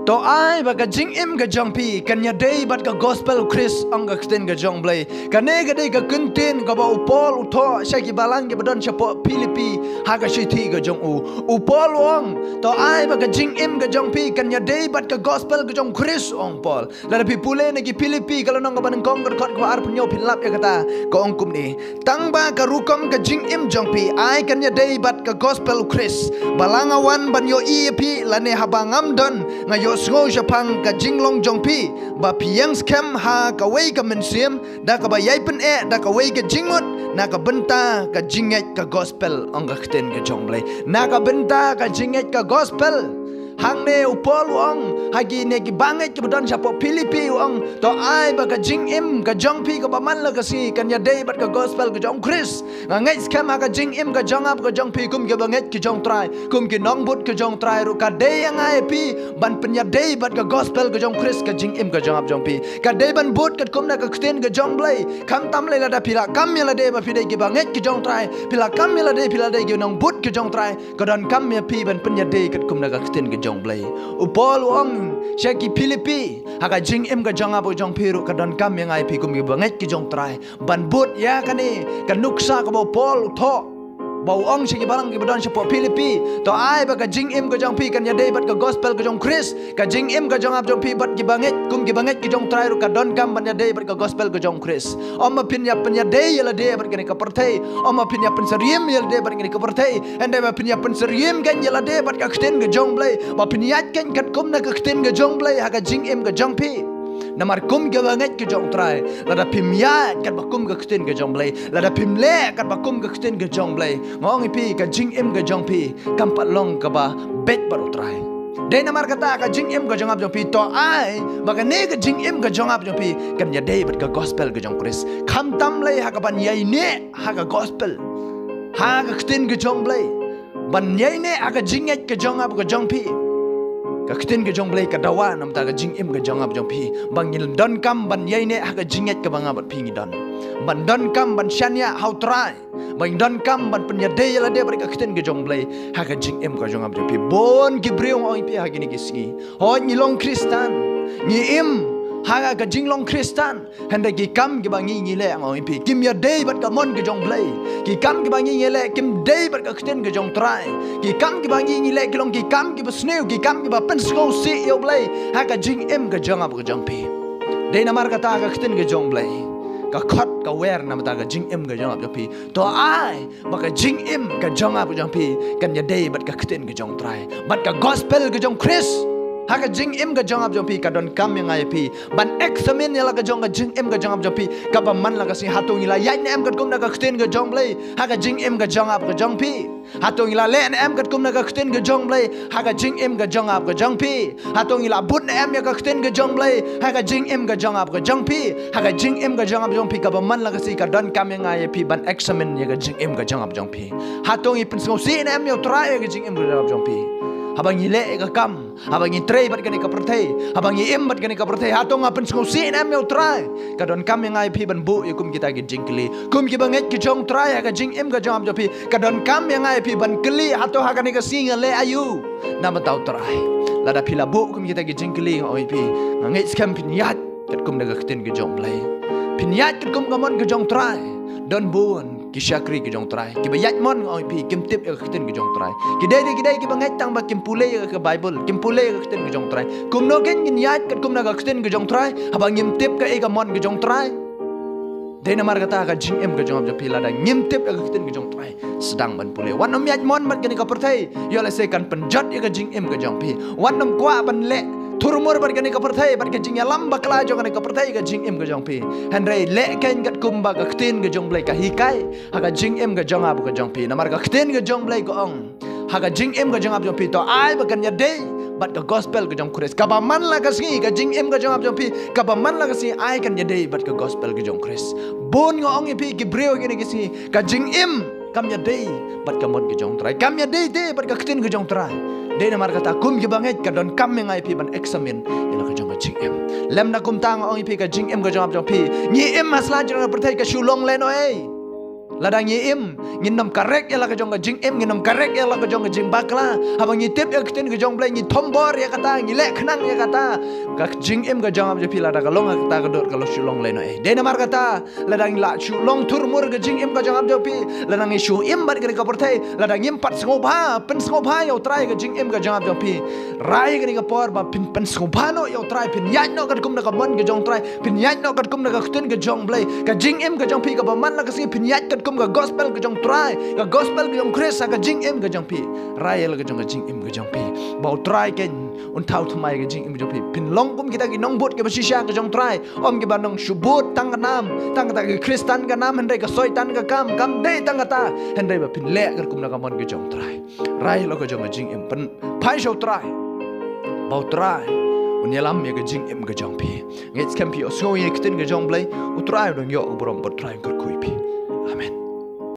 to ai ba ka jing im ka jong pi kan ya dei bat ka gospel Chris ang ka kten ka jong blai ka ne ka dei ka kuntin ka ba upol utho sha ki balang ki badon chapo Philippi ha ka shithi ka jong upol wong to ai ba ka jing im ka jong pi kan ya dei bat ka gospel ka jong Chris ong pol la da pi pule ne ki Philippi kalau nong ka ban kong ka khot ko ar pnyo pin lap ya kata ko ong kum ni tang ba ka rukom ka jing im jong pi ai kan ya dei bat ka gospel Chris balanga wan ban yo i pi la ne habangam don nga yo ngo japang ka jinglong jong pi ba piang scam ha ka wei ka mensiam da ka ba yai pen da ka wei ka jingut na ka benta ka jinget ka gospel ong ka kten ka jong blai na ka benta ka jinget ka gospel hang ne upol wong hagi ne ki banget ki budon chapo Philippi wong to ai ba ka jing im ka jong pi ka ba man la ka si kan ya dei bat ka gospel ka jong Chris nga ngai scam ka jing im ka jong ap ka jong pi kum ki banget ki jong trai kum ki nong but ka jong trai ru ka dei ngai pi ban pen ya dei bat ka gospel ka jong Chris ka jing im ka jong ap jong pi ka dei ban but ka kum na ka kten ka jong blai kam tam le la da pila kam ya la dei ba pi dei ki banget ki jong trai pila kam ya la dei ki nong but ki jong trai ka don kam ya pi ban pen ya dei ka kum na ka kten ka jong blai upol wong shaki Philippi haka jing im ka jong ap jong piru ka don kam ya ngai pi kum ki banget ki jong trai ban but ya kani ka nuksa ka bo pol tho bau ong sigi balang ki badon chapo Philippi to ai ba ka jing im ka jong pi kan ya dei bat ka gospel ka jong Chris ka jing im ka jong ap jong pi bat ki banget kum ki banget ki jong trai ru ka don kam ban ya dei bat ka gospel ka jong Chris om pin ya dei ya la dei bat ka perthei om pin ya pen seriem ya dei bat ka perthei ende ba pin ya pen seriem kan ya la dei bat ka kten ka jong blai ba pin ya kan kat kum na ka kten ka jong blai ha ka jing im ka jong pi namar kum ke banget ke jong trai lada pimya kat bakum ke kten ke jong blai lada pimle kat bakum ke kten ke jong blai ngong pi ka jing im ke jong pi kampat long ka ba bet baru trai dei namar kata ka jing im ke jong ap jong pi to ai maka ne ka jing im ke jong ap jong pi kan ya dei bet ka gospel ke jong Chris kham tam lai ha ka ban yai ne ha ka gospel ha ka kten ke jong blai ban yai ne ha ka jing ke jong ap ke jong pi ka kten ke jong blai ka dawa nam ta ka jing im ka jong ap jong pi bangil don kam ban yai ne ha ka jinget ka banga bat pingi don ban don kam ban shania how try bang don kam ban pen ya de la de bar ka kten ke jong blai ha ka jing im ka jong ap jong pi bon ki breong oi pi ha ki ni ki si ho ni long kristan ni im haga ka jinglong kristan handa ki kam ki bangi ngi le ngoi pi kim ya dei bat ka mon ki jong blai ki kam ki bangi ngi le kim dei bat ka kten ki jong trai ki kam ki bangi ngi le ki long ki kam ki basneu ki kam ki ba pen sko si yo blai haga jing im ka jong ap ka jong pi dei namar ka ta ka kten ki jong blai ka khot ka wer nam ta ka jing im ka jong ap jong pi to ai ba ka jing im ka jong ap jong pi kan ya dei bat ka kten ki jong trai bat ka gospel ki jong Chris haka jing im ka jong ap jong pi ka don kam yang ai pi ban examine ya la ka jong ka jing im ka jong ap jong pi ka ba man la ka si hatung ila yai ne em ka kum na ka kten ka jong blai haka jing im ka jong ap ka jong pi hatung ila le ne em ka kum na ka kten ka jong blai haka jing im ka jong ap ka jong pi hatung ila but ne em ya ka kten ka jong blai haka jing im ka jong ap ka jong pi haka jing im ka jong ap jong pi ka ba man la ka si ka don kam yang ai pi ban examine ya ka jing im ka jong ap jong pi hatung i pen si ne em ya try ka jing im ka jong ap jong pi habang ile ka kam habang itrei bat kani ka perthei habang im bat kani ka perthei hatong apen skusi nam yo trai ka don kam yang ai pi ban bu kum kita ki jingkli kum ki banget ki jong trai ka jing im ka jong am jopi ka don kam yang ai pi ban kli hato ha kani ka singa le ayu nam tau trai lada pila bu kum kita ki jingkli oi pi ngai skam pinyat kat kum daga kten ki jong blai pinyat kat kum kamon ki jong trai don buon ki syakri ki jong trai ki bayat mon oi pi kim tip ka kten ki jong trai ki dei ki bangai tang ba kim pule ka bible kim pule ka kten ki jong trai kum no gen yin yat kat kum na ka kten ki jong trai haba ngim tip ka e ka mon ki jong trai dei namar kata ka jing em ka jong ap pi la da ngim tip ka kten ki jong trai sedang ban pule wan nom yat mon bat kani ka perthai yo la se kan penjat ka jing em ka jong pi wan nom kwa ban le turmur bar kani ka perthai bar ka jing ya lamba kala jo kani ka perthai ka jing em ka jong pi handrai le ken kat kumba ka kten ka jong blai ka hikai ha ka jing em ka jong ap ka jong pi namar ka kten ka jong blai ko ong ha ka jing em ka jong ap jong pi to ai ba kan ya dei bat ka gospel ka jong Chris ka ba man la ka si ka jing em ka jong ap jong pi ka ba man la ka si ai kan ya dei bat ka gospel ka jong Chris bon ngo ong pi ki breo ki ni ki si ka jing em kam ya dei bat ka mon ki jong trai kam ya dei bat ka kten ki jong trai dei namar kata kum ki banget ka don kam ngai pi ban examine ila ka jong ka jing em lem na kum tang ong pi ka jing em ka jong ap jong pi ni em masla jong ka perthai ka shulong le no ei ladang ye im nginam karek ya la ka jong ka jing im nginam karek ya la ka jong ka jing bakla habang ni tip ya kten ka jong blai ni thombor ya kata ni le khnang ya kata ka jing im ka jong am je pila da ka long kata ka dot ka lo shulong le no e de na mar kata ladang la chu long tur mur ka jing im ka jong am je pi ladang ni shu im bat ka por thai ladang im pat ngo ba pen ngo ba yo trai ka jing im ka jong am je pi rai ka ni ka por ba pin pen ngo ba no yo trai pin yan no ka kum na ka mon ka jong trai pin yan no ka kum na ka kten ka jong blai ka jing im ka jong pi ka ba man la ka si pin yan ka kum ka gospel ka jong try ka gospel ka jong kris ka jing im ka jong pi rai la ka jong ka jing im ka jong pi bau try ken un thau thmai ka jing im ka jong pi pin long kum kita ki nong bot ka basisha ka jong try om ki ba nong shubut tang ka nam tang ka ki kristan ka nam hendai ka soitan ka kam dei tang ka ta hendai ba pin le ka kum na ka mon ka jong try rai la ka jong ka jing im pen pai show try bau try unyalam ya ka jing im ka jong pi ngets kam pi o so ye kten ka jong blai u try dong yo u brom bot try ka kui pi